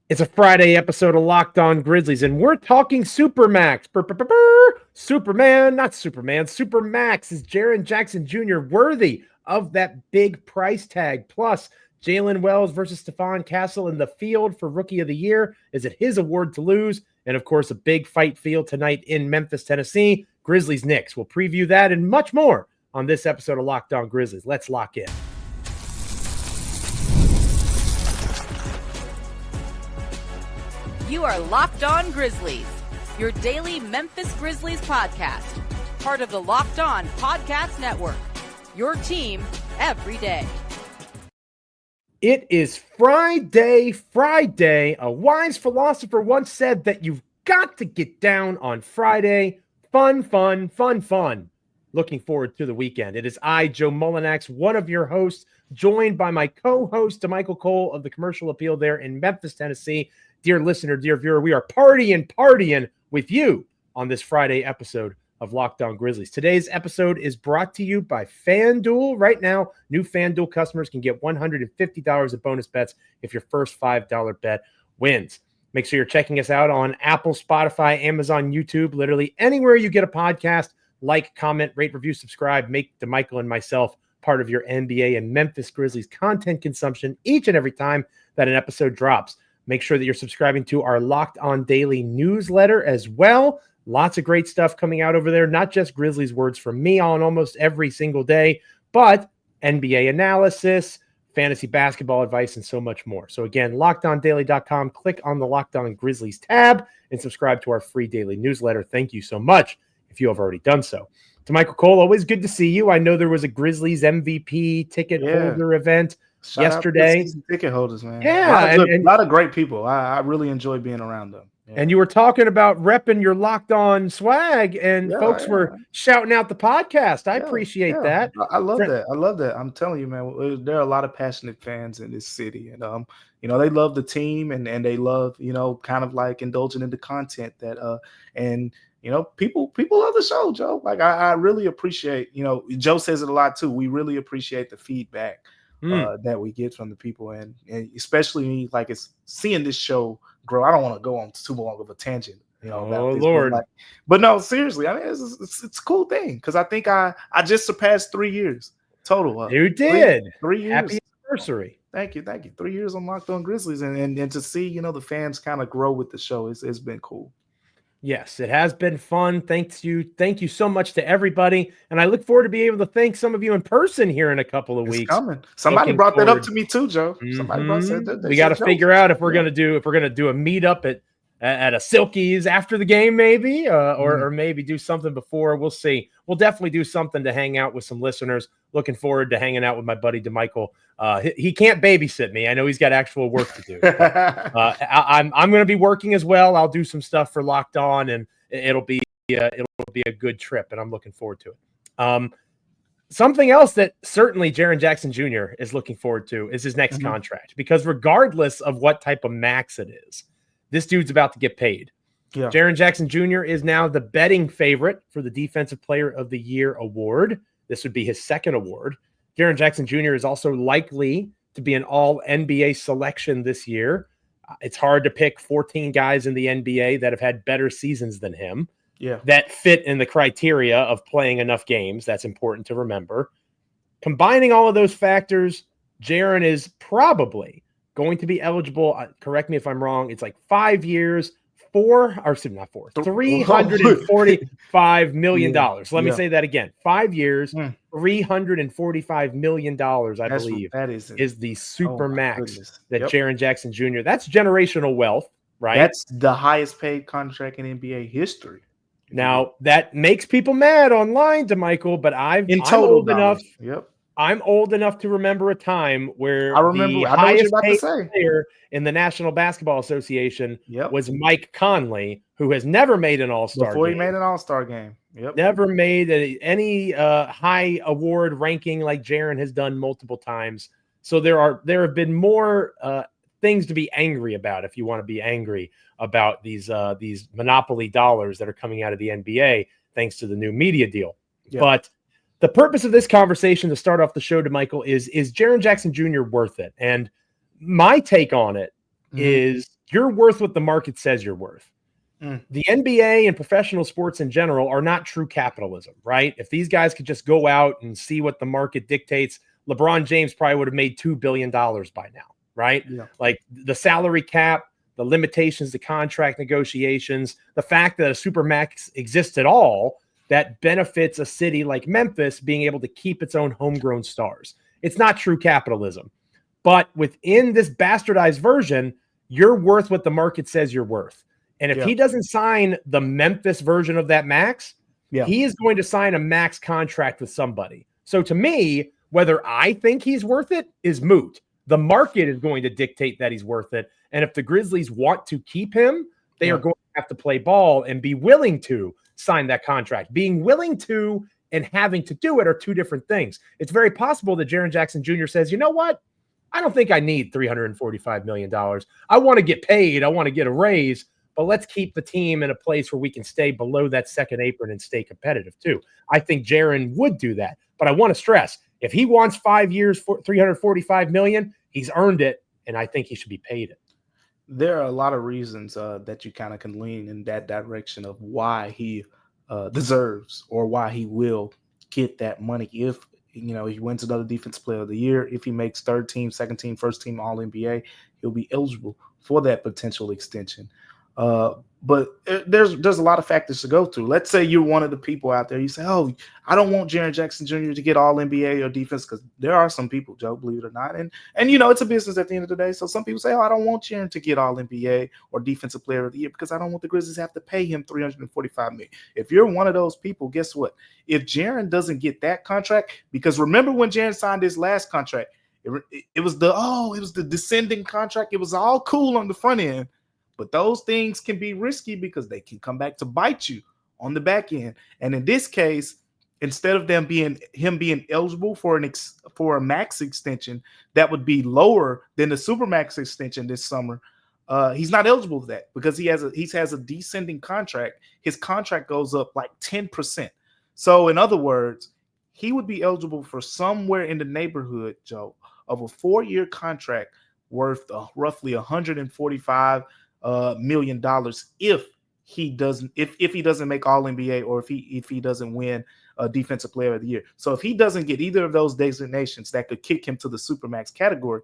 It's a Friday episode of Locked On Grizzlies, and we're talking Supermax. Superman, not Superman. Supermax is Jaren Jackson Jr. worthy of that big price tag. Plus, Jaylen Wells versus Stephon Castle in the field for Rookie of the Year. Is it his award to lose? And, of course, a big fight field tonight in Memphis, Tennessee. Grizzlies-Knicks. We'll preview that and much more on this episode of Locked On Grizzlies. Let's lock in. You are Locked On Grizzlies, your daily Memphis Grizzlies podcast, part of the Locked On Podcast Network, your team every day. It is Friday. A wise philosopher once said that you've got to get down on Friday. Fun. Looking forward to the weekend. It is I, Joe Mullinax, one of your hosts, joined by my co-host, Damichael Cole of the Commercial Appeal there in Memphis, Tennessee. Dear listener, dear viewer, we are partying with you on this Friday episode of Locked On Grizzlies. Today's episode is brought to you by FanDuel. Right now, new FanDuel customers can get $150 of bonus bets if your first $5 bet wins. Make sure you're checking us out on Apple, Spotify, Amazon, YouTube, literally anywhere you get a podcast. Like, comment, rate, review, subscribe. Make Damichael and myself part of your NBA and Memphis Grizzlies content consumption each and every time that an episode drops. Make sure that you're subscribing to our Locked On Daily newsletter as well. Lots of great stuff coming out over there, not just Grizzlies words from me on almost every single day, but NBA analysis, fantasy basketball advice, and so much more. So again, lockedondaily.com, click on the Locked On Grizzlies tab and subscribe to our free daily newsletter. Thank you so much if you have already done so. Damichael Cole, always good to see you. I know there was a Grizzlies MVP ticket holder event yesterday. Season ticket holders, man. Yeah, a lot of great people. I really enjoy being around them. Yeah. And you were talking about repping your Locked On swag, and folks were shouting out the podcast. I appreciate that. I love that. I'm telling you, man, there are a lot of passionate fans in this city, and they love the team, and they love, kind of like indulging in the content that people love the show, Joe. Like I really appreciate, Joe says it a lot too. We really appreciate the feedback that we get from the people, and especially like it's seeing this show grow. I don't want to go on too long of a tangent, about this, Lord. But no, seriously, I mean it's a cool thing because I think I just surpassed 3 years total. You did 3 years. Happy anniversary. Thank you. 3 years on Locked On Grizzlies, and to see the fans kind of grow with the show, it's been cool. Yes, it has been fun. Thank you so much to everybody. And I look forward to being able to thank some of you in person here in a couple of weeks. Coming. Somebody brought that up to me too, Joe. Somebody said that. We got to figure out if we're going to do a meetup at a Silkies after the game, maybe, or maybe do something before. We'll see. We'll definitely do something to hang out with some listeners. Looking forward to hanging out with my buddy Damichael. He can't babysit me. I know he's got actual work to do. I'm going to be working as well. I'll do some stuff for Locked On, and it'll be a good trip, and I'm looking forward to it. Something else that certainly Jaren Jackson Jr. is looking forward to is his next contract, because regardless of what type of max it is, this dude's about to get paid. Yeah. Jaren Jackson Jr. is now the betting favorite for the Defensive Player of the Year award. This would be his second award. Jaren Jackson Jr. is also likely to be an all-NBA selection this year. It's hard to pick 14 guys in the NBA that have had better seasons than him, that fit in the criteria of playing enough games. That's important to remember. Combining all of those factors, Jaren is probably going to be eligible. Correct me if I'm wrong. It's like 5 years, $345 million. Let me say that again. 5 years, $345 million, I believe, is the Supermax that Jaren Jackson Jr. That's generational wealth, right? That's the highest paid contract in NBA history. Now, that makes people mad online, Damichael, but I'm old enough. I'm old enough to remember a time where the highest paid player in the National Basketball Association was Mike Conley, who has never made an All-Star game. Before he made an All-Star game. Never made any high award ranking like Jaren has done multiple times. So there have been more things to be angry about, if you want to be angry about these monopoly dollars that are coming out of the NBA thanks to the new media deal. But the purpose of this conversation to start off the show, Damichael, is Jaren Jackson Jr. worth it? And my take on it is You're worth what the market says you're worth. The NBA and professional sports in general are not true capitalism, right? If these guys could just go out and see what the market dictates, LeBron James probably would have made $2 billion by now, right? Yeah. Like the salary cap, the limitations to contract negotiations, the fact that a Supermax exists at all that benefits a city like Memphis being able to keep its own homegrown stars. It's not true capitalism. But within this bastardized version, you're worth what the market says you're worth. And if he doesn't sign the Memphis version of that max, he is going to sign a max contract with somebody. So to me, whether I think he's worth it is moot. The market is going to dictate that he's worth it. And if the Grizzlies want to keep him, they are going to have to play ball and be willing to sign that contract. Being willing to and having to do it are two different things. It's very possible that Jaren Jackson Jr. says, you know what? I don't think I need $345 million. I want to get paid. I want to get a raise. But let's keep the team in a place where we can stay below that second apron and stay competitive too. I think Jaren would do that. But I want to stress, if he wants 5 years for $345 million, he's earned it, and I think he should be paid it. There are a lot of reasons that you kind of can lean in that direction of why he deserves or why he will get that money. If he wins another Defensive Player of the Year, if he makes third team, second team, first team All-NBA, he'll be eligible for that potential extension. But there's a lot of factors to go through. Let's say you're one of the people out there. You say, oh, I don't want Jaren Jackson Jr. to get all NBA or defense, because there are some people, Joe, believe it or not. And it's a business at the end of the day. So some people say, oh, I don't want Jaren to get all NBA or Defensive Player of the Year because I don't want the Grizzlies to have to pay him $345 million. If you're one of those people, guess what? If Jaren doesn't get that contract, because remember when Jaren signed his last contract, it was the descending contract. It was all cool on the front end. But those things can be risky because they can come back to bite you on the back end. And in this case, instead of him being eligible for a max extension that would be lower than the Supermax extension this summer, he's not eligible for that because he has a descending contract. His contract goes up like 10%. So in other words, he would be eligible for somewhere in the neighborhood, Joe, of a 4-year contract worth roughly $145 million if he doesn't make All NBA or if he doesn't win a Defensive Player of the Year. So if he doesn't get either of those designations that could kick him to the Supermax category,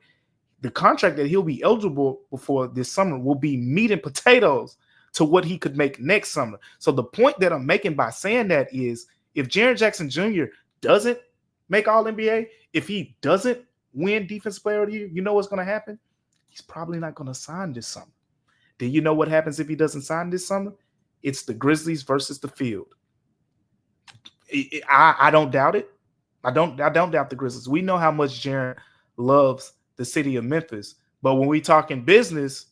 the contract that he'll be eligible for this summer will be meat and potatoes to what he could make next summer. So the point that I'm making by saying that is, if Jaren Jackson Jr. doesn't make All NBA, if he doesn't win Defensive Player of the Year, you know what's going to happen? He's probably not going to sign this summer. Do you know what happens if he doesn't sign this summer? It's the Grizzlies versus the field. I don't doubt it. I don't doubt the Grizzlies. We know how much Jaren loves the city of Memphis. But when we talking business,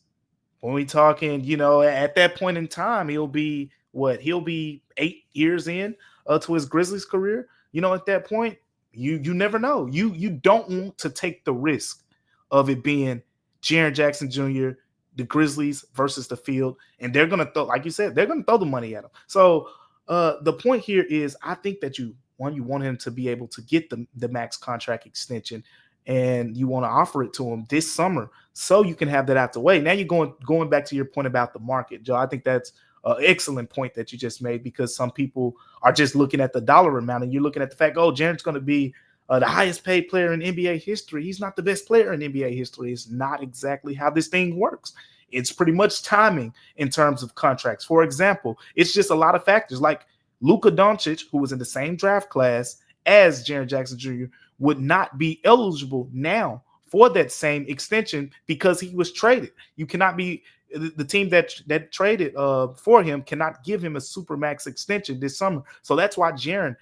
at that point in time, he'll be 8 years in to his Grizzlies career. At that point, you never know. You don't want to take the risk of it being Jaren Jackson Jr., the Grizzlies versus the field, and they're going to throw, like you said, they're going to throw the money at him. So the point here is, I think that you want him to be able to get the max contract extension, and you want to offer it to him this summer so you can have that out the way. Now you're going back to your point about the market, Joe. I think that's an excellent point that you just made, because some people are just looking at the dollar amount, and you're looking at the fact, oh, Jaren's going to be the highest paid player in NBA history. He's not the best player in NBA history. It's not exactly how this thing works. It's pretty much timing in terms of contracts. For example, it's just a lot of factors, like Luka Doncic, who was in the same draft class as Jaren Jackson Jr., would not be eligible now for that same extension because he was traded. You cannot be the team that traded for him cannot give him a Supermax extension this summer. So that's why Jaren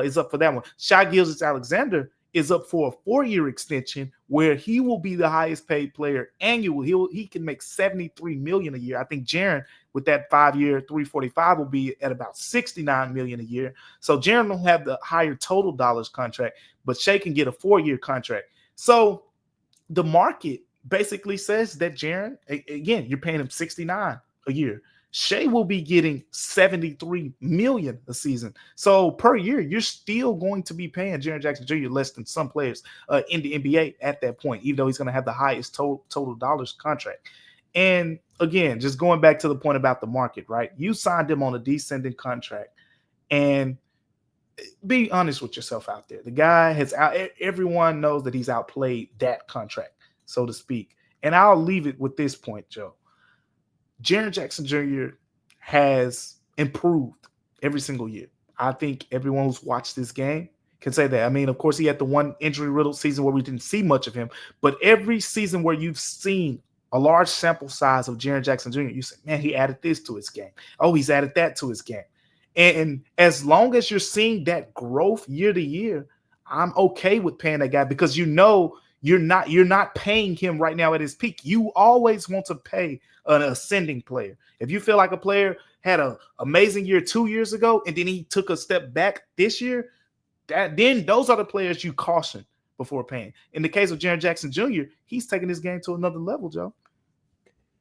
is up for that one. Shai Gilgeous-Alexander is up for a 4-year extension where he will be the highest paid player annual. He can make $73 million a year. I think Jaren, with that 5-year, $345, will be at about $69 million a year. So Jaren will have the higher total dollars contract, but Shai can get a 4-year contract. So the market basically says that Jaren, again, you're paying him $69 a year. Shai will be getting $73 million a season. So per year, you're still going to be paying Jaren Jackson Jr. less than some players in the NBA at that point, even though he's going to have the highest total dollars contract. And again, just going back to the point about the market, right? You signed him on a descending contract, and be honest with yourself out there. The guy has out. Everyone knows that he's outplayed that contract, so to speak. And I'll leave it with this point, Joe. Jaren Jackson Jr. has improved every single year. I think everyone who's watched this game can say that. I mean, of course, he had the one injury-riddled season where we didn't see much of him, but every season where you've seen a large sample size of Jaren Jackson Jr., you say, man, he added this to his game. Oh, he's added that to his game. And as long as you're seeing that growth year to year, I'm okay with paying that guy, because you know you're not paying him right now at his peak. You always want to pay an ascending player. If you feel like a player had an amazing year 2 years ago and then he took a step back this year, then those are the players you caution before paying. In the case of Jaren Jackson Jr., he's taking his game to another level, Joe.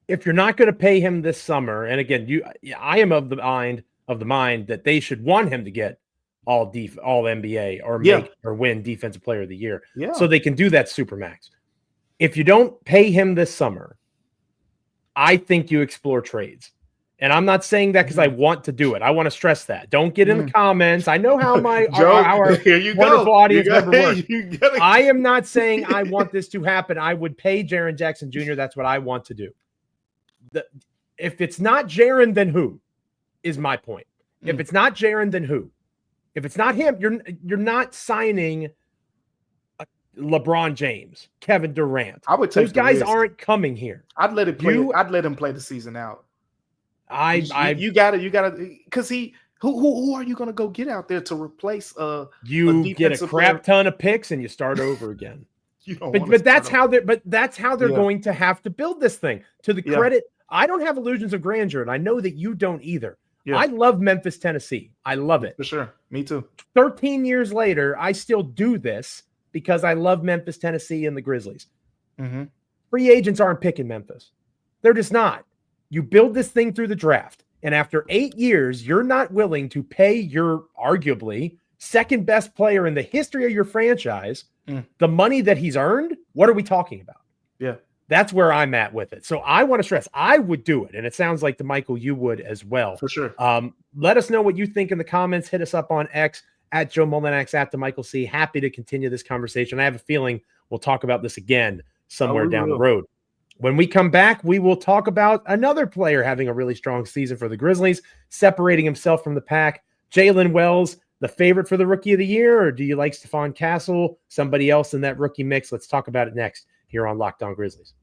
If you're not going to pay him this summer, and again, I am of the mind that they should want him to get all NBA or win Defensive Player of the Year, so they can do that Supermax. If you don't pay him this summer, I think you explore trades. And I'm not saying that because I want to do it. I want to stress that. Don't get in the comments. I know how my our wonderful audience member works. I am not saying I want this to happen. I would pay Jaren Jackson Jr. That's what I want to do. If it's not Jaren, then who is my point? If it's not Jaren, then who? If it's not him, you're not signing LeBron James, Kevin Durant. I would take those guys aren't coming here. I'd let it play. I'd let him play the season out. You gotta because who are you gonna go get out there to replace you get a crap ton of picks and you start over again. But that's how they're going to have to build this thing. To the credit, I don't have illusions of grandeur, and I know that you don't either. Yeah. I love Memphis, Tennessee. I love it. For sure. Me too. 13 years later, I still do this because I love Memphis, Tennessee, and the Grizzlies. Mm-hmm. Free agents aren't picking Memphis. They're just not. You build this thing through the draft, and after 8 years, you're not willing to pay your arguably second best player in the history of your franchise the money that he's earned. What are we talking about? Yeah. That's where I'm at with it. So I want to stress, I would do it. And it sounds like Damichael, you would as well. For sure. Let us know what you think in the comments. Hit us up on X at Joe Mullinax, at Damichael C. Happy to continue this conversation. I have a feeling we'll talk about this again somewhere down the road. When we come back, we will talk about another player having a really strong season for the Grizzlies, separating himself from the pack. Jaylen Wells, the favorite for the Rookie of the Year, or do you like Stephon Castle, somebody else in that rookie mix? Let's talk about it next here on Locked On Grizzlies.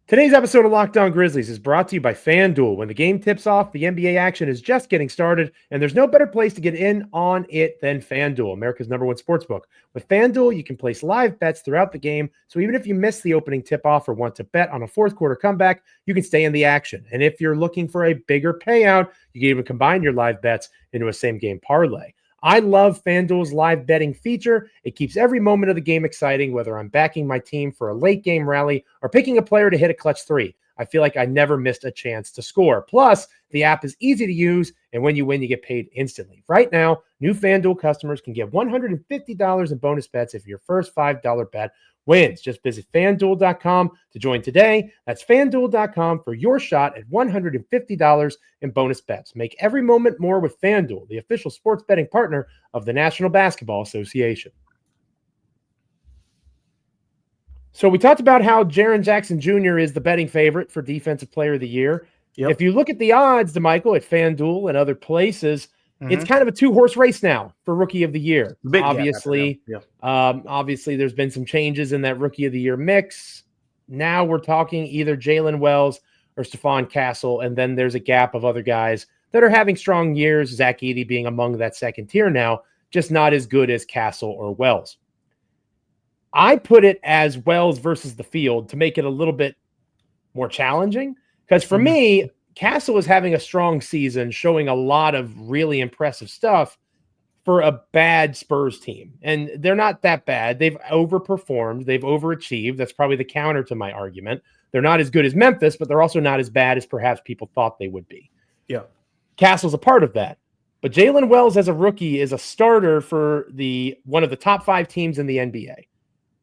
Today's episode of Locked On Grizzlies is brought to you by FanDuel. When the game tips off, the NBA action is just getting started, and there's no better place to get in on it than FanDuel, America's #1 sportsbook. With FanDuel, you can place live bets throughout the game, so even if you miss the opening tip-off or want to bet on a fourth-quarter comeback, you can stay in the action. And if you're looking for a bigger payout, you can even combine your live bets into a same-game parlay. I love FanDuel's live betting feature. It keeps every moment of the game exciting, whether I'm backing my team for a late game rally or picking a player to hit a clutch three. I feel like I never missed a chance to score. Plus, the app is easy to use, and when you win, you get paid instantly. Right now, new FanDuel customers can get $150 in bonus bets if your first $5 bet wins. Just visit FanDuel.com to join today. That's FanDuel.com for your shot at $150 in bonus bets. Make every moment more with FanDuel, the official sports betting partner of the National Basketball Association. So we talked about how Jaren Jackson Jr. is the betting favorite for Defensive Player of the Year. Yep. If you look at the odds, Damichael, at FanDuel and other places, it's kind of a two-horse race now for Rookie of the Year. Obviously, obviously, there's been some changes in that Rookie of the Year mix. Now we're talking either Jaylen Wells or Stephon Castle, and then there's a gap of other guys that are having strong years, Zach Edey being among that second tier now, just not as good as Castle or Wells. I put it as Wells versus the field to make it a little bit more challenging, because for me, Castle is having a strong season, showing a lot of really impressive stuff for a bad Spurs team. And they're not that bad. They've overperformed. They've overachieved. That's probably the counter to my argument. They're not as good as Memphis, but they're also not as bad as perhaps people thought they would be. Yeah. Castle's a part of that. But Jaylen Wells as a rookie is a starter for one of the top 5 teams in the NBA.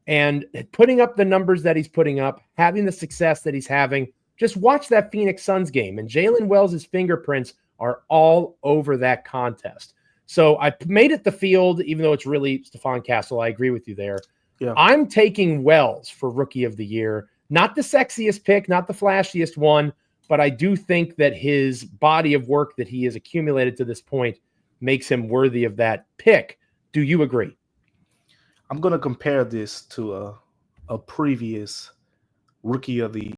And putting up the numbers that he's putting up, having the success that he's having, just watch that Phoenix Suns game. And Jaylen Wells' fingerprints are all over that contest. So I made it the field, even though it's really Stephon Castle. I agree with you there. Yeah. I'm taking Wells for Rookie of the Year. Not the sexiest pick, not the flashiest one, but I do think that his body of work that he has accumulated to this point makes him worthy of that pick. Do you agree? I'm going to compare this to a previous Rookie of the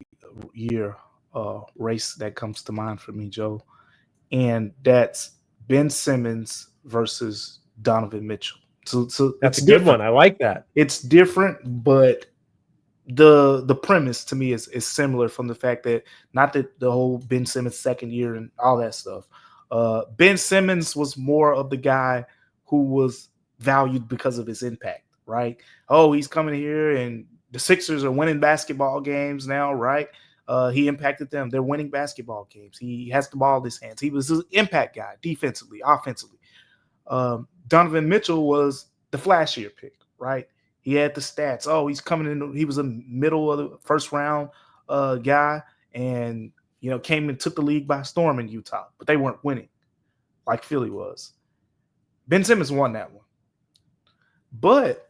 Year race that comes to mind for me, Joe. And that's Ben Simmons versus Donovan Mitchell. So that's a good one. I like that. It's different, but the premise to me is similar from the fact that not that the whole Ben Simmons second year and all that stuff. Ben Simmons was more of the guy who was valued because of his impact, right? Oh, he's coming here and the Sixers are winning basketball games now, right? He impacted them. They're winning basketball games. He has the ball in his hands. He was an impact guy defensively, offensively. Donovan Mitchell was the flashier pick, right? He had the stats. Oh, he's coming in. He was a middle of the first round guy and, came and took the league by storm in Utah, but they weren't winning like Philly was. Ben Simmons won that one. But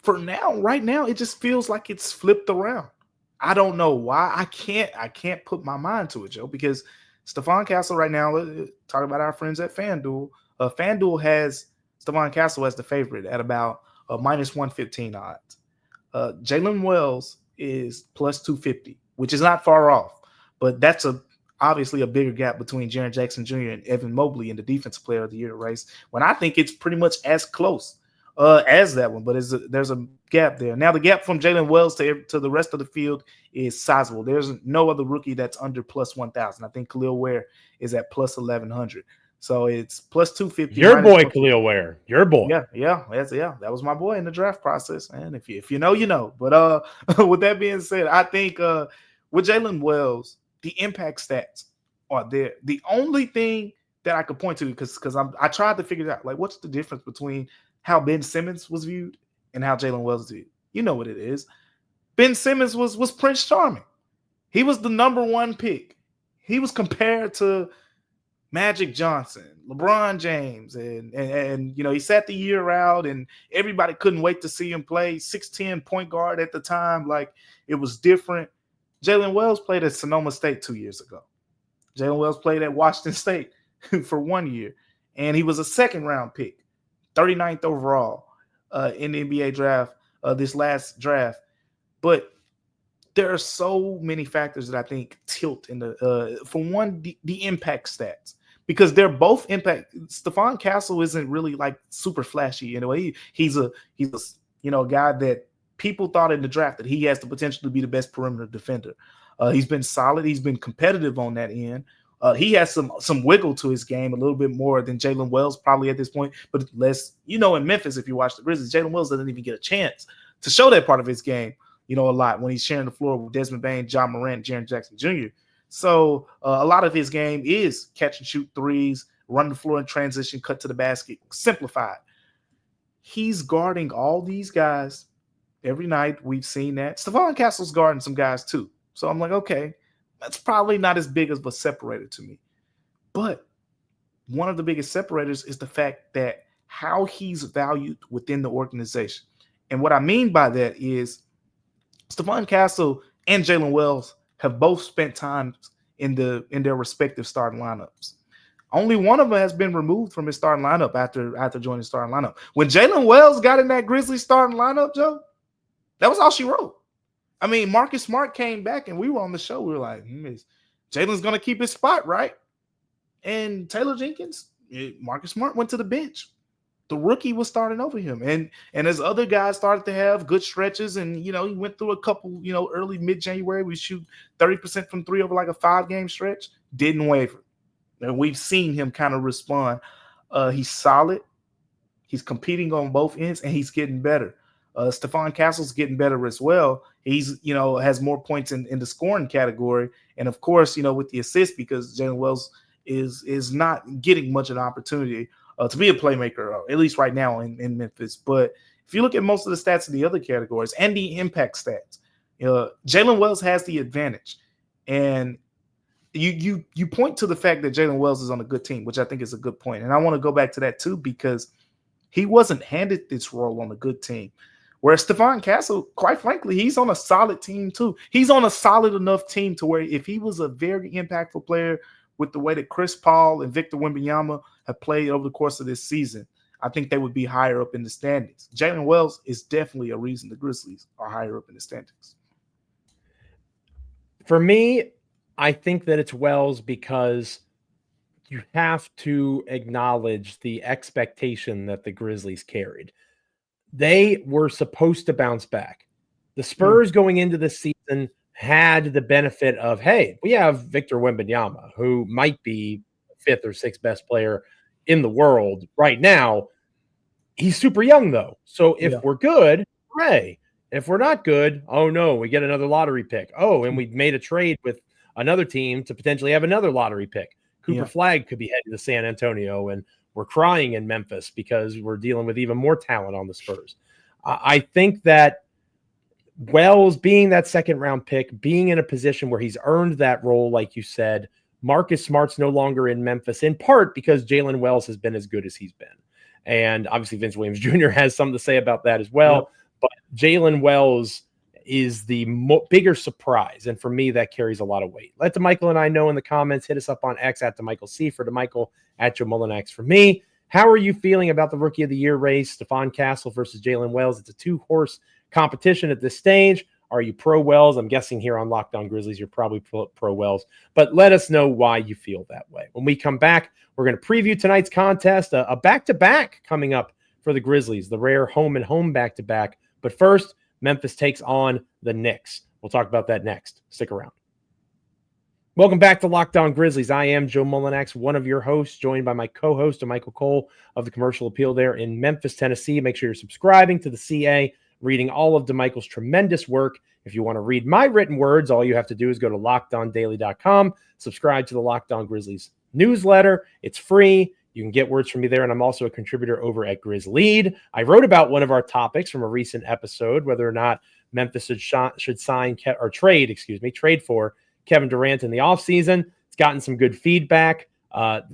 for now, right now, it just feels like it's flipped around. I don't know why. I can't put my mind to it, Joe, because Stephon Castle right now, talk about our friends at FanDuel. FanDuel has Stephon Castle as the favorite at about minus 115 odds. Jaylen Wells is plus 250, which is not far off, but that's obviously a bigger gap between Jaren Jackson Jr. and Evan Mobley in the Defensive Player of the Year race, when I think it's pretty much as close as that one, but there's a gap there. Now, the gap from Jaylen Wells to the rest of the field is sizable. There's no other rookie that's under plus 1,000. I think Khalil Ware is at plus 1,100. So it's plus 250. Your boy, Khalil Ware. Your boy. Yeah. That was my boy in the draft process. And if you know, you know. But with that being said, I think with Jaylen Wells, the impact stats are there. The only thing that I could point to, because I tried to figure it out, like, what's the difference between how Ben Simmons was viewed and how Jaylen Wells was viewed? You know what it is. Ben Simmons was Prince Charming. He was the number one pick. He was compared to Magic Johnson, LeBron James, and he sat the year out, and everybody couldn't wait to see him play. 6'10" point guard at the time, like, it was different. Jaylen Wells played at Sonoma State 2 years ago. Jaylen Wells played at Washington State for 1 year, and he was a second-round pick, 39th overall in the NBA draft, this last draft. But there are so many factors that I think tilt in for one, the impact stats, because they're both impact. Stephon Castle isn't really like super flashy in a way. He's a guy that people thought in the draft that he has the potential to be the best perimeter defender. He's been solid. He's been competitive on that end. He has some wiggle to his game, a little bit more than Jaylen Wells probably at this point, but less. In Memphis, if you watch the Grizzlies, Jaylen Wells doesn't even get a chance to show that part of his game, a lot when he's sharing the floor with Desmond Bane, John Morant, Jaren Jackson Jr. So a lot of his game is catch and shoot threes, run the floor in transition, cut to the basket, simplified. He's guarding all these guys every night. We've seen that. Stephon Castle's guarding some guys too. So I'm like, okay, that's probably not as big of a separator to me. But one of the biggest separators is the fact that how he's valued within the organization. And what I mean by that is Stephon Castle and Jaylen Wells have both spent time in their respective starting lineups. Only one of them has been removed from his starting lineup after joining the starting lineup. When Jaylen Wells got in that Grizzlies starting lineup, Joe, that was all she wrote. I mean, Marcus Smart came back and we were on the show. We were like, Jaylen's going to keep his spot, right? And Taylor Jenkins, Marcus Smart went to the bench. The rookie was starting over him. And as other guys started to have good stretches, and, he went through a couple, early mid-January, we shoot 30% from three over like a 5-game stretch, didn't waver. And we've seen him kind of respond. He's solid. He's competing on both ends, and he's getting better. Stephon Castle's getting better as well. He's, has more points in the scoring category. And of course, with the assist, because Jaylen Wells is not getting much of an opportunity to be a playmaker, at least right now in Memphis. But if you look at most of the stats in the other categories and the impact stats, Jaylen Wells has the advantage. And you point to the fact that Jaylen Wells is on a good team, which I think is a good point. And I want to go back to that too, because he wasn't handed this role on a good team. Whereas Stephon Castle, quite frankly, he's on a solid team too. He's on a solid enough team to where if he was a very impactful player with the way that Chris Paul and Victor Wembanyama have played over the course of this season, I think they would be higher up in the standings. Jaylen Wells is definitely a reason the Grizzlies are higher up in the standings. For me, I think that it's Wells because you have to acknowledge the expectation that the Grizzlies carried. They were supposed to bounce back. The Spurs going into this season had the benefit of, hey, we have Victor Wembanyama, who might be fifth or sixth best player in the world right now. He's super young, though. So if we're good, hooray. If we're not good, oh, no, we get another lottery pick. Oh, and we made a trade with another team to potentially have another lottery pick. Cooper Flagg could be heading to San Antonio, and we're crying in Memphis because we're dealing with even more talent on the Spurs. I think that Wells being that second-round pick, being in a position where he's earned that role, like you said, Marcus Smart's no longer in Memphis, in part because Jaylen Wells has been as good as he's been. And obviously Vince Williams Jr. has something to say about that as well. But Jaylen Wells is the bigger surprise. And for me, that carries a lot of weight. Let Damichael and I know in the comments. Hit us up on X at Damichael C for Damichael, at Joe Mullinax for me. How are you feeling about the Rookie of the Year race? Stephon Castle versus Jaylen Wells. It's a two-horse competition at this stage. Are you pro Wells? I'm guessing here on Locked On Grizzlies, you're probably pro Wells. But let us know why you feel that way. When we come back, we're going to preview tonight's contest, a back-to-back coming up for the Grizzlies, the rare home-and-home back-to-back. But first, Memphis takes on the Knicks. We'll talk about that next. Stick around. Welcome back to Locked On Grizzlies. I am Joe Mullinax, one of your hosts, joined by my co-host, Michael Cole of the Commercial Appeal there in Memphis, Tennessee. Make sure you're subscribing to the CA, reading all of Damichael's tremendous work. If you want to read my written words, all you have to do is go to LockedOnDaily.com, subscribe to the Locked On Grizzlies newsletter. It's free. You can get words from me there, and I'm also a contributor over at Grizzlead. I wrote about one of our topics from a recent episode, whether or not Memphis should trade for Kevin Durant in the offseason. It's gotten some good feedback.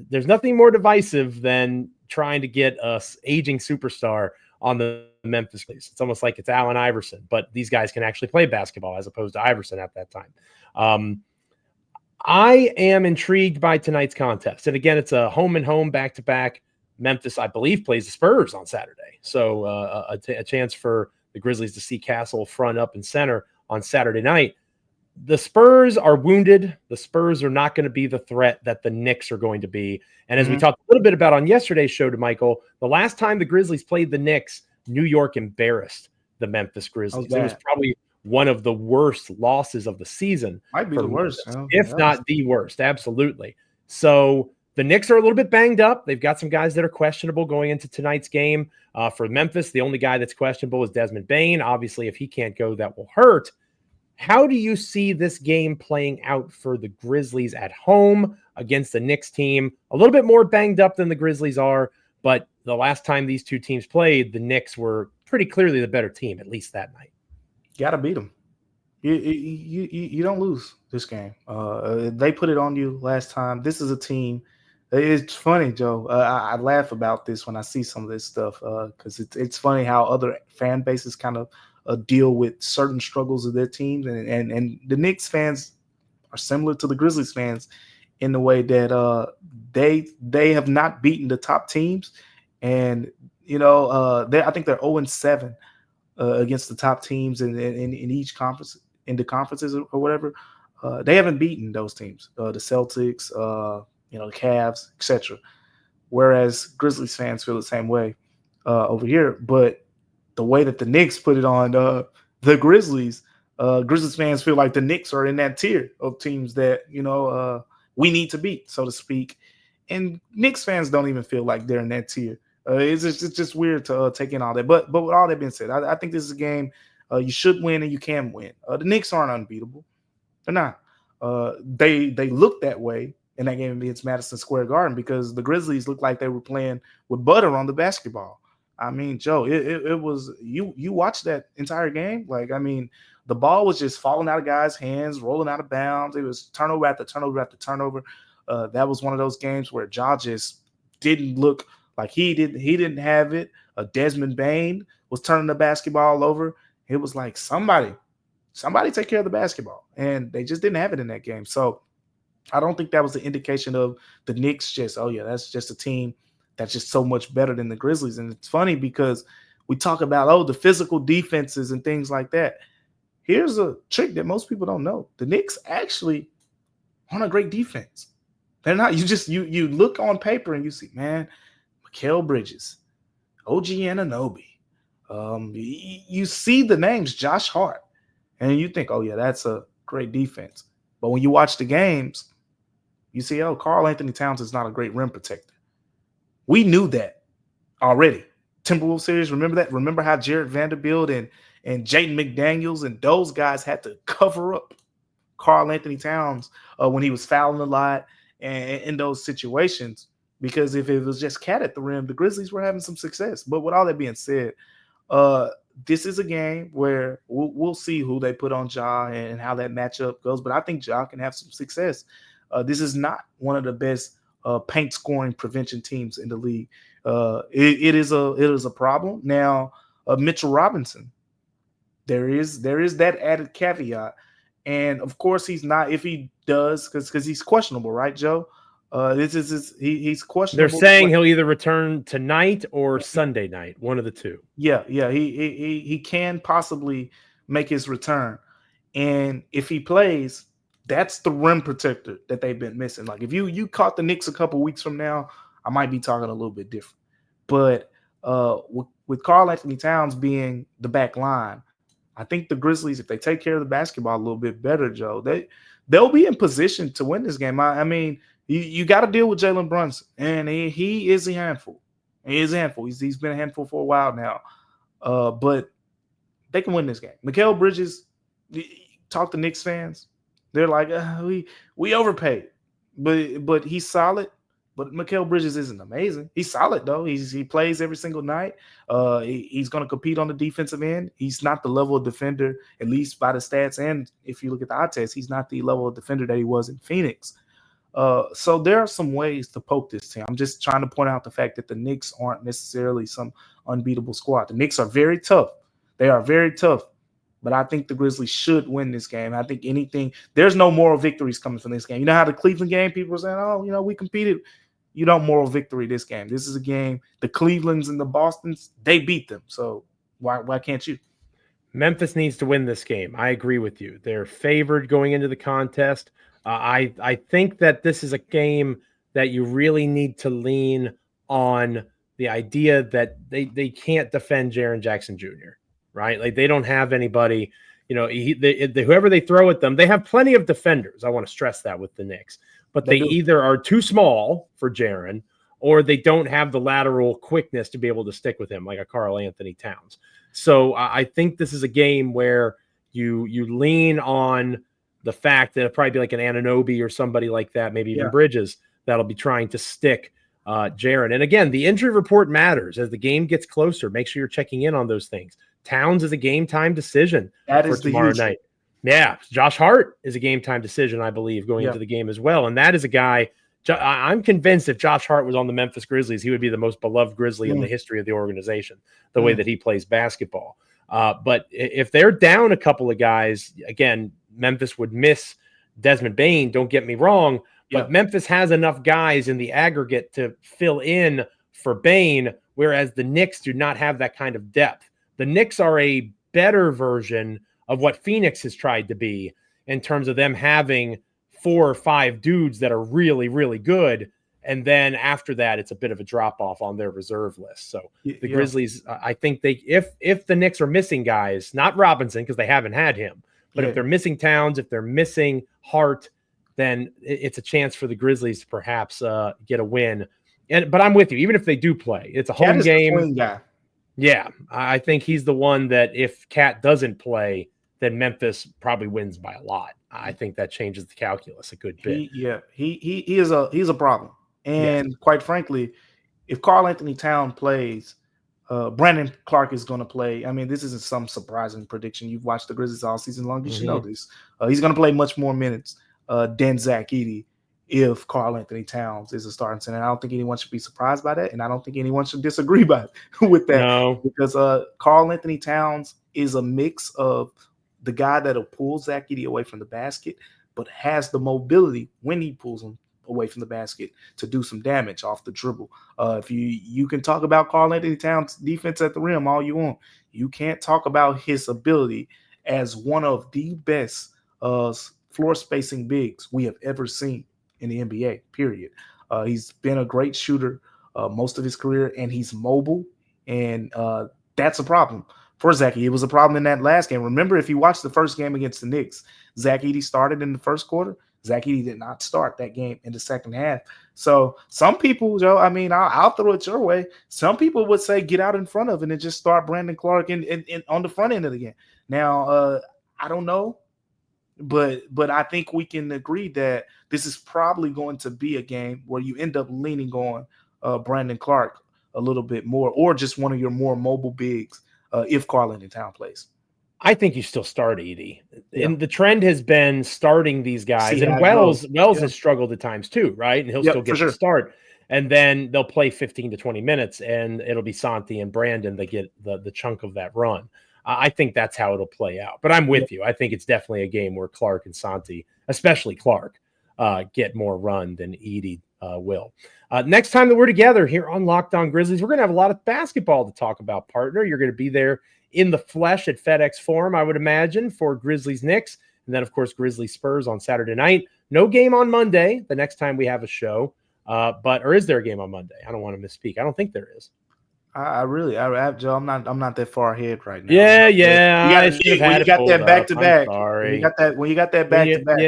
There's nothing more divisive than trying to get an aging superstar on the Memphis Grizzlies. It's almost like it's Allen Iverson, but these guys can actually play basketball as opposed to Iverson at that time. I am intrigued by tonight's contest. And again, it's a home-and-home back-to-back. Memphis, I believe, plays the Spurs on Saturday. So a chance for the Grizzlies to see Castle front, up, and center on Saturday night. The Spurs are wounded. The Spurs are not going to be the threat that the Knicks are going to be. And as we talked a little bit about on yesterday's show, Damichael, the last time the Grizzlies played the Knicks, New York embarrassed the Memphis Grizzlies. It was probably one of the worst losses of the season. Might be the worst. If not the worst, absolutely. So the Knicks are a little bit banged up. They've got some guys that are questionable going into tonight's game. For Memphis, the only guy that's questionable is Desmond Bane. Obviously, if he can't go, that will hurt. How do you see this game playing out for the Grizzlies at home against the Knicks team? A little bit more banged up than the Grizzlies are, but the last time these two teams played, the Knicks were pretty clearly the better team, at least that night. Got to beat them. You don't lose this game. They put it on you last time. This is a team. It's funny, Joe. I laugh about this when I see some of this stuff because it's funny how other fan bases kind of deal with certain struggles of their teams, and the Knicks fans are similar to the Grizzlies fans in the way that they have not beaten the top teams, and I think they're 0-7 against the top teams in each conference, in the conferences or whatever. They haven't beaten those teams, the Celtics, the Cavs, etc. Whereas Grizzlies fans feel the same way over here, but the way that the Knicks put it on the Grizzlies, Grizzlies fans feel like the Knicks are in that tier of teams that, we need to beat, so to speak. And Knicks fans don't even feel like they're in that tier. It's just weird to take in all that. But with all that being said, I think this is a game you should win and you can win. The Knicks aren't unbeatable. They're not. They look that way in that game against Madison Square Garden because the Grizzlies looked like they were playing with butter on the basketball. I mean, Joe, it was you watched that entire game. Like, I mean, the ball was just falling out of guys' hands, rolling out of bounds. It was turnover after turnover after turnover. That was one of those games where Ja just didn't look like he didn't have it. Desmond Bane was turning the basketball over. It was like somebody take care of the basketball, and they just didn't have it in that game. So I don't think that was the indication of the Knicks just, oh yeah, that's just a team that's just so much better than the Grizzlies. And it's funny because we talk about, oh, the physical defenses and things like that. Here's a trick that most people don't know. The Knicks actually on a great defense. They're not, you look on paper and you see, man, Mikal Bridges, OG Anunoby. You see the names, Josh Hart, and you think, oh yeah, that's a great defense. But when you watch the games, you see, oh, Karl Anthony Towns is not a great rim protector. We knew that already. Timberwolves series, remember that? Remember how Jared Vanderbilt and Jaden McDaniels and those guys had to cover up Karl Anthony Towns when he was fouling a lot and in those situations, because if it was just cat at the rim, the Grizzlies were having some success. But with all that being said, this is a game where we'll see who they put on Ja and how that matchup goes. But I think Ja can have some success. This is not one of the best paint scoring prevention teams in the league. It is a problem. Now, Mitchell Robinson, there is that added caveat. And of course, he's not, if he does, because he's questionable, right, Joe? He's questionable. They're saying he'll either return tonight or Sunday night, one of the two. Yeah. He can possibly make his return. And if he plays, that's the rim protector that they've been missing. Like, if you caught the Knicks a couple weeks from now, I might be talking a little bit different. But with Karl Anthony Towns being the back line, I think the Grizzlies, if they take care of the basketball a little bit better, Joe, they'll be in position to win this game. I mean, you got to deal with Jalen Brunson, and he is a handful. He is a handful. He's been a handful for a while now. But they can win this game. Mikal Bridges, talk to Knicks fans, they're like, we overpaid, but he's solid. But Mikal Bridges isn't amazing. He's solid though. He plays every single night. He's going to compete on the defensive end. He's not the level of defender, at least by the stats, and if you look at the eye test, he's not the level of defender that he was in Phoenix. So there are some ways to poke this team. I'm just trying to point out the fact that the Knicks aren't necessarily some unbeatable squad. The Knicks are very tough. They are very tough. But I think the Grizzlies should win this game. I think there's no moral victories coming from this game. You know how the Cleveland game, people were saying, oh, we competed. You don't moral victory this game. This is a game, the Clevelands and the Bostons, they beat them. So why can't you? Memphis needs to win this game. I agree with you. They're favored going into the contest. I think that this is a game that you really need to lean on the idea that they can't defend Jaren Jackson Jr., right? Like, they don't have anybody, whoever they throw at them, they have plenty of defenders. I want to stress that with the Knicks. But they either are too small for Jaren, or they don't have the lateral quickness to be able to stick with him, like a Karl Anthony Towns. So I think this is a game where you lean on the fact that it'll probably be like an Anunoby or somebody like that, maybe even Bridges, that'll be trying to stick Jaren. And again, the injury report matters as the game gets closer. Make sure you're checking in on those things. Towns is a game time decision for tomorrow night. Yeah, Josh Hart is a game-time decision, I believe, going into the game as well. And that is a guy, I'm convinced if Josh Hart was on the Memphis Grizzlies, he would be the most beloved Grizzly in the history of the organization, the way that he plays basketball. But if they're down a couple of guys, again, Memphis would miss Desmond Bane, don't get me wrong, but Memphis has enough guys in the aggregate to fill in for Bane, whereas the Knicks do not have that kind of depth. The Knicks are a better version of what Phoenix has tried to be in terms of them having 4 or 5 dudes that are really, really good. And then after that, it's a bit of a drop off on their reserve list. So the Grizzlies, I think if the Knicks are missing guys, not Robinson, because they haven't had him, but if they're missing Towns, if they're missing Hart, then it's a chance for the Grizzlies to perhaps get a win. But I'm with you. Even if they do play, it's a home game. Yeah, I think he's the one that if Cat doesn't play, then Memphis probably wins by a lot. I think that changes the calculus a good bit. He's a problem. And quite frankly, if Karl Anthony Towns plays, Brandon Clark is going to play. I mean, this isn't some surprising prediction. You've watched the Grizzlies all season long. You should know this. He's going to play much more minutes than Zach Edey if Karl Anthony Towns is a starting center. I don't think anyone should be surprised by that, and I don't think anyone should disagree with that. Because Karl Anthony Towns is a mix of the guy that'll pull Zach Edey away from the basket, but has the mobility when he pulls him away from the basket to do some damage off the dribble. If you can talk about Karl Anthony Towns' defense at the rim all you want, you can't talk about his ability as one of the best floor spacing bigs we have ever seen in the NBA, period. He's been a great shooter most of his career, and he's mobile, and that's a problem for Zach Edey. It was a problem in that last game. Remember, if you watched the first game against the Knicks, Zach Edey started in the first quarter. Zach Edey did not start that game in the second half. So some people, Joe, I mean, I'll throw it your way. Some people would say get out in front of it and just start Brandon Clark in on the front end of the game. Now, I don't know, but I think we can agree that this is probably going to be a game where you end up leaning on Brandon Clark a little bit more, or just one of your more mobile bigs if Karl Anthony Towns plays. I think you still start Edey. And the trend has been starting these guys. And Wells has struggled at times too, right? And he'll still get the start. And then they'll play 15 to 20 minutes, and it'll be Santi and Brandon that get the chunk of that run. I think that's how it'll play out. But I'm with you. I think it's definitely a game where Clark and Santi, especially Clark, get more run than Edey will. Next time that we're together here on Locked On Grizzlies, we're going to have a lot of basketball to talk about, partner. You're going to be there in the flesh at FedEx Forum, I would imagine, for Grizzlies-Knicks. And then, of course, Grizzlies-Spurs on Saturday night. No game on Monday the next time we have a show. Or is there a game on Monday? I don't want to misspeak. I don't think there is. Joe, I'm not that far ahead right now. Yeah. When you got that back to back, when you got that back to back,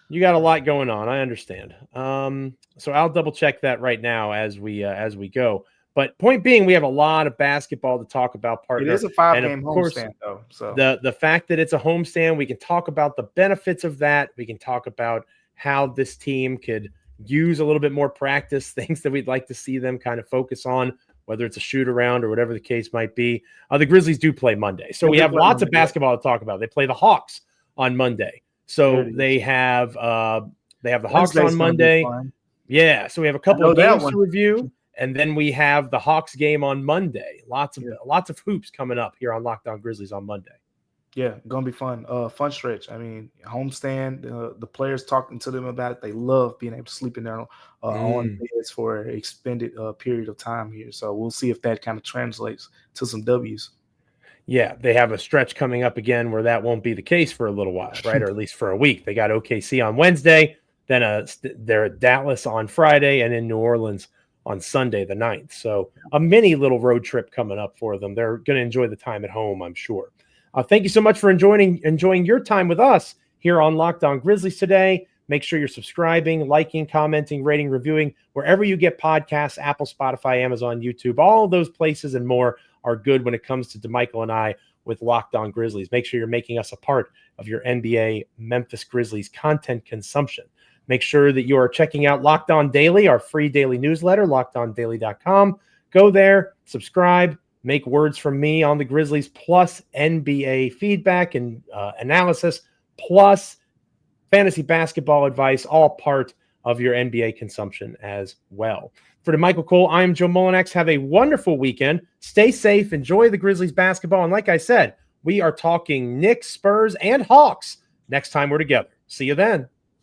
you got a lot going on. I understand. So I'll double check that right now as we go. But point being, we have a lot of basketball to talk about, partner. It is a 5-game homestand, though. So the fact that it's a homestand, we can talk about the benefits of that. We can talk about how this team could use a little bit more practice, things that we'd like to see them kind of focus on, whether it's a shoot around or whatever the case might be. The Grizzlies do play Monday. So we have lots of basketball to talk about. They play the Hawks on Monday. So they have the Hawks on Monday. Yeah. So we have a couple of games to review. And then we have the Hawks game on Monday. Lots of hoops coming up here on Locked On Grizzlies on Monday. Yeah, gonna be fun. Fun stretch. I mean, homestand. The players talking to them about it. They love being able to sleep in their on beds for an extended period of time here. So we'll see if that kind of translates to some W's. Yeah, they have a stretch coming up again where that won't be the case for a little while, right? Or at least for a week. They got OKC on Wednesday, then they're at Dallas on Friday, and in New Orleans on Sunday the 9th. So a mini little road trip coming up for them. They're going to enjoy the time at home, I'm sure. Thank you so much for enjoying your time with us here on Locked On Grizzlies today. Make sure you're subscribing, liking, commenting, rating, reviewing, wherever you get podcasts, Apple, Spotify, Amazon, YouTube, all those places and more are good when it comes to Damichael and I with Locked On Grizzlies. Make sure you're making us a part of your NBA Memphis Grizzlies content consumption. Make sure that you are checking out Locked On Daily, our free daily newsletter, lockedondaily.com. Go there, subscribe, make words from me on the Grizzlies, plus NBA feedback and analysis, plus fantasy basketball advice, all part of your NBA consumption as well. For Damichael Cole, I'm Joe Mullinax. Have a wonderful weekend. Stay safe. Enjoy the Grizzlies basketball. And like I said, we are talking Knicks, Spurs, and Hawks next time we're together. See you then.